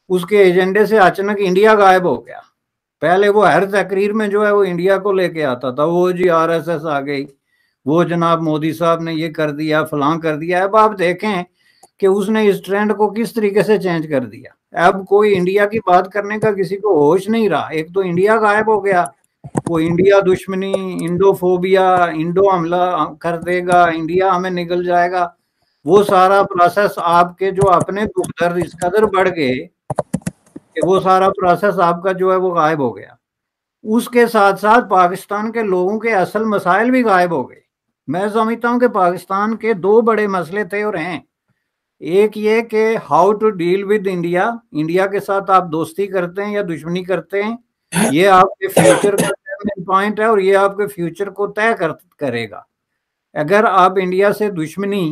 اس کے ایجنڈے سے اچانک انڈیا غائب ہو گیا. پہلے وہ ہر تقریر میں جو ہے وہ انڈیا کو لے کے آتا تھا, وہ جی RSS آ گئی, وہ جناب مودی صاحب نے یہ کر دیا, فلاں کر دیا. اب آپ دیکھیں کہ اس نے اس ٹرینڈ کو کس طریقے سے چینج کر دیا. اب کوئی انڈیا کی بات کرنے کا کسی کو ہوش نہیں رہا. ایک تو انڈیا غائب ہو گیا, وہ انڈیا دشمنی, انڈو فوبیا, انڈو حملہ کر دے گا, انڈیا ہمیں نگل جائے گا, وہ سارا پروسیس آپ کے جو اپنے دکھ درد اس قدر بڑھ گئے کہ وہ سارا پروسیس آپ کا جو ہے وہ غائب ہو گیا. اس کے ساتھ ساتھ پاکستان کے لوگوں کے اصل مسائل بھی غائب ہو گئے. میں سمجھتا ہوں کہ پاکستان کے دو بڑے مسئلے تھے اور ہیں. ایک یہ کہ how to deal with India, India کے ساتھ آپ دوستی کرتے ہیں یا دشمنی کرتے ہیں, یہ آپ کے فیوچر کا پوائنٹ ہے اور یہ آپ کے فیوچر کو طے کرے گا. اگر آپ انڈیا سے دشمنی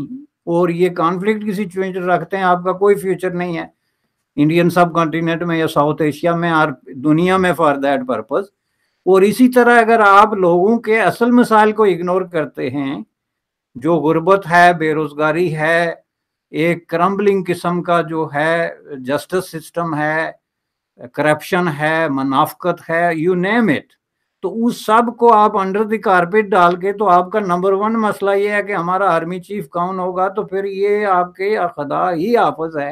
اور یہ کانفلکٹ کی سچویشن رکھتے ہیں, آپ کا کوئی فیوچر نہیں ہے انڈین سب کانٹیننٹ میں یا ساؤتھ ایشیا میں اور دنیا میں فار دیٹ پرپز. اور اسی طرح اگر آپ لوگوں کے اصل مسائل کو اگنور کرتے ہیں, جو غربت ہے, بے روزگاری ہے, ایک کرمبلنگ قسم کا جو ہے جسٹس سسٹم ہے, کرپشن ہے, منافقت ہے, یو نیم اٹ, تو اس سب کو آپ انڈر دی کارپیٹ ڈال کے, تو آپ کا نمبر 1 مسئلہ یہ ہے کہ ہمارا آرمی چیف کون ہوگا, تو پھر یہ آپ کے خدا ہی حافظ ہے.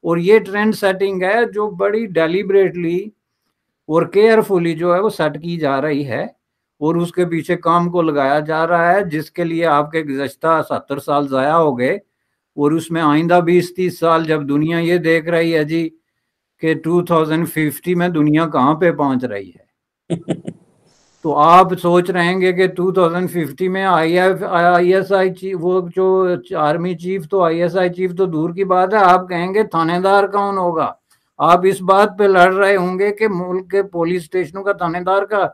اور یہ ٹرینڈ سیٹنگ ہے جو بڑی ڈیلیبریٹلی اور کیئرفلی جو ہے وہ سیٹ کی جا رہی ہے, اور اس کے پیچھے کام کو لگایا جا رہا ہے, جس کے لیے آپ کے گزشتہ 70 سال ضائع ہو گئے. اور اس میں آئندہ 20-30 سال جب دنیا یہ دیکھ رہی ہے جی کہ 2050 میں دنیا کہاں پہ پہنچ رہی ہے, تو آپ سوچ رہیں گے کہ 2050 میں ISI چیف, وہ جو آرمی چیف, تو ISI چیف تو دور کی بات ہے, آپ کہیں گے تھانے دار کون ہوگا. آپ اس بات پہ لڑ رہے ہوں گے کہ ملک کے پولیس اسٹیشنوں کا تھانے دار کا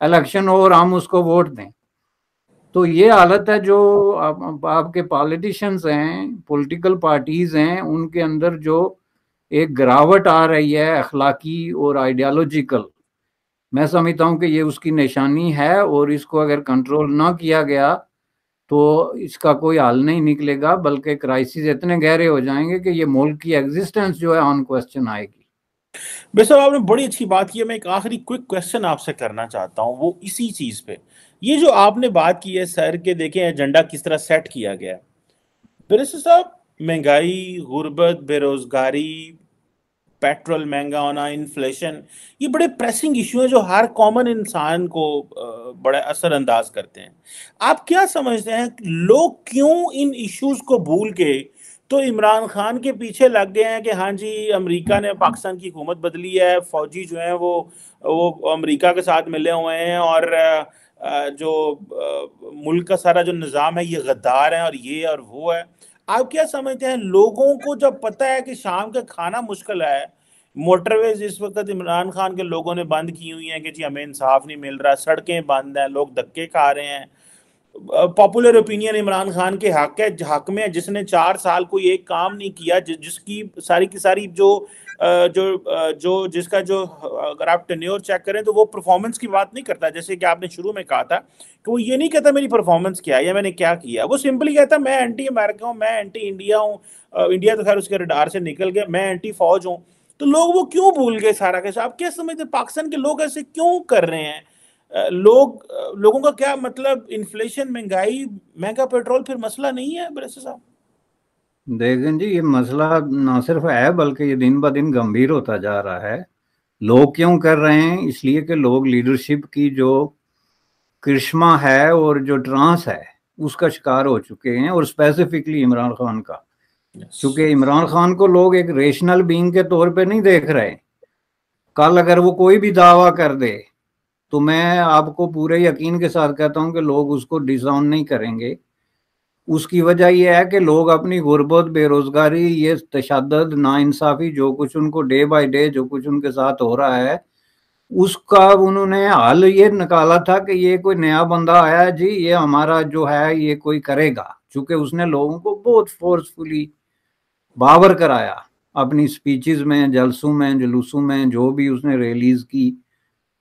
الیکشن ہو اور ہم اس کو ووٹ دیں. تو یہ حالت ہے جو آپ کے پالیٹیشنز ہیں, پولیٹیکل پارٹیز ہیں, ان کے اندر جو ایک گراوٹ آ رہی ہے اخلاقی اور آئیڈیالوجیکل. میں سمجھتا ہوں کہ یہ اس کی نشانی ہے, اور اس کو اگر کنٹرول نہ کیا گیا تو اس کا کوئی حل نہیں نکلے گا, بلکہ کرائسس اتنے گہرے ہو جائیں گے کہ یہ ملک کی ایگزسٹنس جو ہے آن کوسچن آئے گی. بے صاحب آپ نے بڑی اچھی بات کی ہے. میں ایک آخری کوئک کویسچن آپ سے کرنا چاہتا ہوں, وہ اسی چیز پہ. یہ جو آپ نے بات کی ہے سر کے, دیکھیں ایجنڈا کس طرح سیٹ کیا گیا ہے. بیرسٹر صاحب, مہنگائی, غربت, بے روزگاری, پیٹرول مہنگا ہونا, انفلیشن, یہ بڑے پریسنگ ایشو ہیں جو ہر کامن انسان کو بڑے اثر انداز کرتے ہیں. آپ کیا سمجھتے ہیں لوگ کیوں ان ایشوز کو بھول کے تو عمران خان کے پیچھے لگ گئے ہیں کہ ہاں جی امریکہ نے پاکستان کی حکومت بدلی ہے, فوجی جو ہیں وہ امریکہ کے ساتھ ملے ہوئے ہیں, اور جو ملک کا سارا جو نظام ہے یہ غدار ہیں, اور یہ اور وہ ہے. آپ کیا سمجھتے ہیں لوگوں کو جب پتہ ہے کہ شام کا کھانا مشکل ہے, موٹر ویز اس وقت عمران خان کے لوگوں نے بند کی ہوئی ہیں کہ جی ہمیں انصاف نہیں مل رہا, سڑکیں بند ہیں, لوگ دھکے کھا رہے ہیں, پاپولر اوپینین عمران خان کے حق میں, جس نے 4 سال کوئی ایک کام نہیں کیا, جس کی ساری کی ساری جس کا جو اگر آپ ٹینیور چیک کریں تو وہ پرفارمنس کی بات نہیں کرتا, جیسے کہ آپ نے شروع میں کہا تھا کہ وہ یہ نہیں کہتا میری پرفارمنس کیا ہے یا میں نے کیا کیا, وہ سمپلی کہتا میں اینٹی امریکہ ہوں, میں اینٹی انڈیا ہوں, انڈیا تو خیر اس کے ریڈار سے نکل گیا, میں اینٹی فوج ہوں. تو لوگ وہ کیوں بھول گئے سارا کیسا؟ آپ کیا سمجھتے ہیں پاکستان کے لوگ ایسے کیوں کر رہے ہیں؟ لوگوں کا کیا مطلب, انفلیشن, مہنگائی, مہنگا پیٹرول پھر مسئلہ نہیں ہے بیرسٹر صاحب؟ دیکھیں جی, یہ مسئلہ نہ صرف ہے بلکہ یہ دن بہ دن گمبھیر ہوتا جا رہا ہے. لوگ کیوں کر رہے ہیں؟ اس لیے کہ لوگ لیڈرشپ کی جو کرشمہ ہے اور جو ٹرانس ہے اس کا شکار ہو چکے ہیں, اور اسپیسیفکلی عمران خان کا. چونکہ عمران خان کو لوگ ایک ریشنل بینگ کے طور پہ نہیں دیکھ رہے. کل اگر وہ کوئی بھی دعویٰ کر دے تو میں آپ کو پورے یقین کے ساتھ کہتا ہوں کہ لوگ اس کو ڈس آن نہیں کریں گے. اس کی وجہ یہ ہے کہ لوگ اپنی غربت, بے روزگاری, یہ تشدد, ناانصافی, جو کچھ ان کو ڈے بائی ڈے جو کچھ ان کے ساتھ ہو رہا ہے, اس کا انہوں نے حل یہ نکالا تھا کہ یہ کوئی نیا بندہ آیا ہے جی, یہ ہمارا جو ہے یہ کوئی کرے گا. چونکہ اس نے لوگوں کو بہت فورسفلی باور کرایا اپنی سپیچز میں, جلسوں میں, جلوسوں میں, جو بھی اس نے ریلیز کی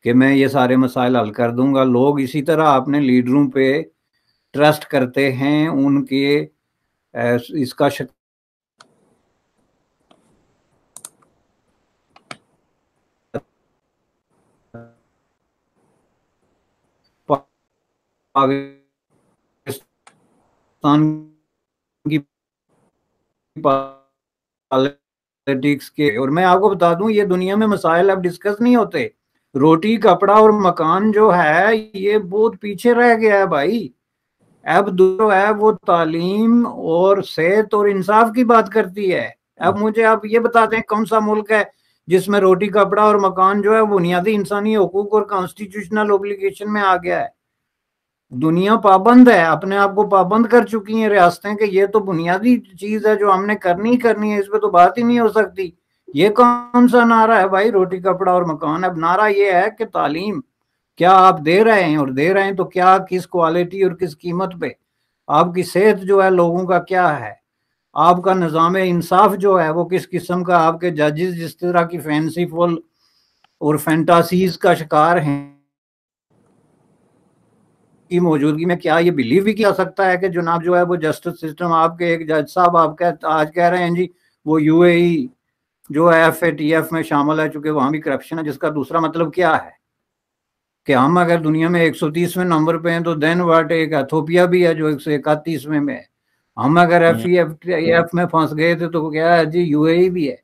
کہ میں یہ سارے مسائل حل کر دوں گا. لوگ اسی طرح اپنے لیڈروں پہ ٹرسٹ کرتے ہیں, ان کے اس کا پاکستان کی پالیٹکس کے، اور میں آپ کو بتا دوں یہ دنیا میں مسائل اب ڈسکس نہیں ہوتے. روٹی کپڑا اور مکان جو ہے یہ بہت پیچھے رہ گیا ہے بھائی. اب جو ہے وہ تعلیم اور صحت اور انصاف کی بات کرتی ہے. اب مجھے آپ یہ بتاتے ہیں کون سا ملک ہے جس میں روٹی کپڑا اور مکان جو ہے بنیادی انسانی حقوق اور کانسٹیٹیوشنل اوبلیگیشن میں آ گیا ہے. دنیا پابند ہے، اپنے آپ کو پابند کر چکی ہیں ریاستیں کہ یہ تو بنیادی چیز ہے جو ہم نے کرنی ہے، اس پہ تو بات ہی نہیں ہو سکتی. یہ کون سا نعرہ ہے بھائی، روٹی کپڑا اور مکان؟ اب نعرہ یہ ہے کہ تعلیم کیا آپ دے رہے ہیں، اور دے رہے ہیں تو کیا، کس کوالٹی اور کس قیمت پہ. آپ کی صحت جو ہے لوگوں کا کیا ہے، آپ کا نظام انصاف جو ہے وہ کس قسم کا، آپ کے ججز جس طرح کی فینسی فل اور فینٹاسیز کا شکار ہیں کی موجودگی میں. کیا یہ بلیو بھی کیا سکتا ہے کہ جناب جو ہے وہ جسٹس سسٹم، آپ کے ایک جج صاحب آپ آج کہہ رہے ہیں جی وہ یو اے ای جو ہے FATF میں شامل ہے چونکہ وہاں بھی کرپشن ہے، جس کا دوسرا مطلب کیا ہے کہ ہم اگر دنیا میں 130ویں نمبر پہ ہیں تو دین واٹ، ایک ایتھوپیا بھی ہے جو 131ویں میں ہے. ہم اگر FATF میں پھنس گئے تھے تو کیا ہے جی UAE بھی ہے.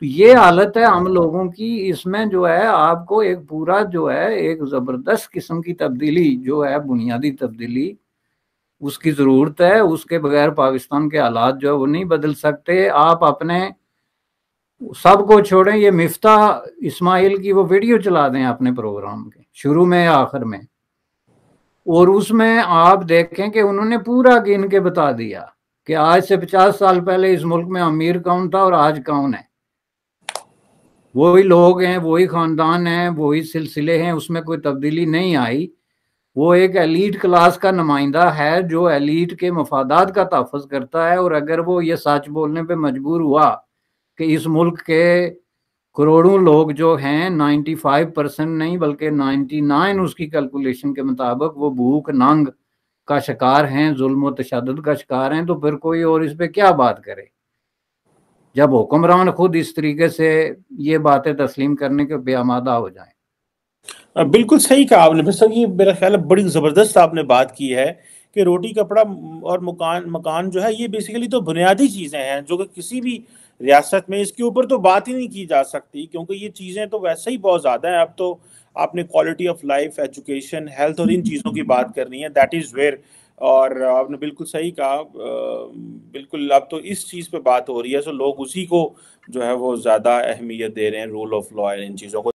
یہ حالت ہے ہم لوگوں کی. اس میں جو ہے آپ کو ایک پورا جو ہے ایک زبردست قسم کی تبدیلی جو ہے بنیادی تبدیلی اس کی ضرورت ہے. اس کے بغیر پاکستان کے حالات جو ہے وہ نہیں بدل سکتے. آپ اپنے سب کو چھوڑیں، یہ مفتاح اسماعیل کی وہ ویڈیو چلا دیں اپنے پروگرام کے شروع میں یا آخر میں، اور اس میں آپ دیکھیں کہ انہوں نے پورا گن کے بتا دیا کہ آج سے 50 سال پہلے اس ملک میں امیر کون تھا اور آج کون ہے. وہی لوگ ہیں، وہی خاندان ہیں، وہی سلسلے ہیں، اس میں کوئی تبدیلی نہیں آئی. وہ ایک ایلیٹ کلاس کا نمائندہ ہے جو ایلیٹ کے مفادات کا تحفظ کرتا ہے، اور اگر وہ یہ سچ بولنے پہ مجبور ہوا کہ اس ملک کے کروڑوں لوگ جو ہیں 95% نہیں بلکہ 99 اس کی کیلکولیشن کے مطابق وہ بھوک ننگ کا شکار ہیں، ظلم و تشدد کا شکار ہیں، تو پھر کوئی اور اس پہ کیا بات کرے جب حکمران خود اس طریقے سے یہ باتیں تسلیم کرنے کے بے آمادہ ہو جائیں. بالکل صحیح کہا آپ نے. سر یہ میرا خیال ہے بڑی زبردست آپ نے بات کی ہے کہ روٹی کپڑا اور مکان جو ہے یہ بیسیکلی تو بنیادی چیزیں ہیں جو کہ کسی بھی ریاست میں اس کے اوپر تو بات ہی نہیں کی جا سکتی، کیونکہ یہ چیزیں تو ویسے ہی بہت زیادہ ہیں. اب تو آپ نے quality of life, education, health اور ان چیزوں کی بات کرنی ہے، دیٹ از ویئر. اور آپ نے بالکل صحیح کہا، بالکل اب تو اس چیز پہ بات ہو رہی ہے، سو لوگ اسی کو جو ہے وہ زیادہ اہمیت دے رہے ہیں، رول آف لا ان چیزوں کو.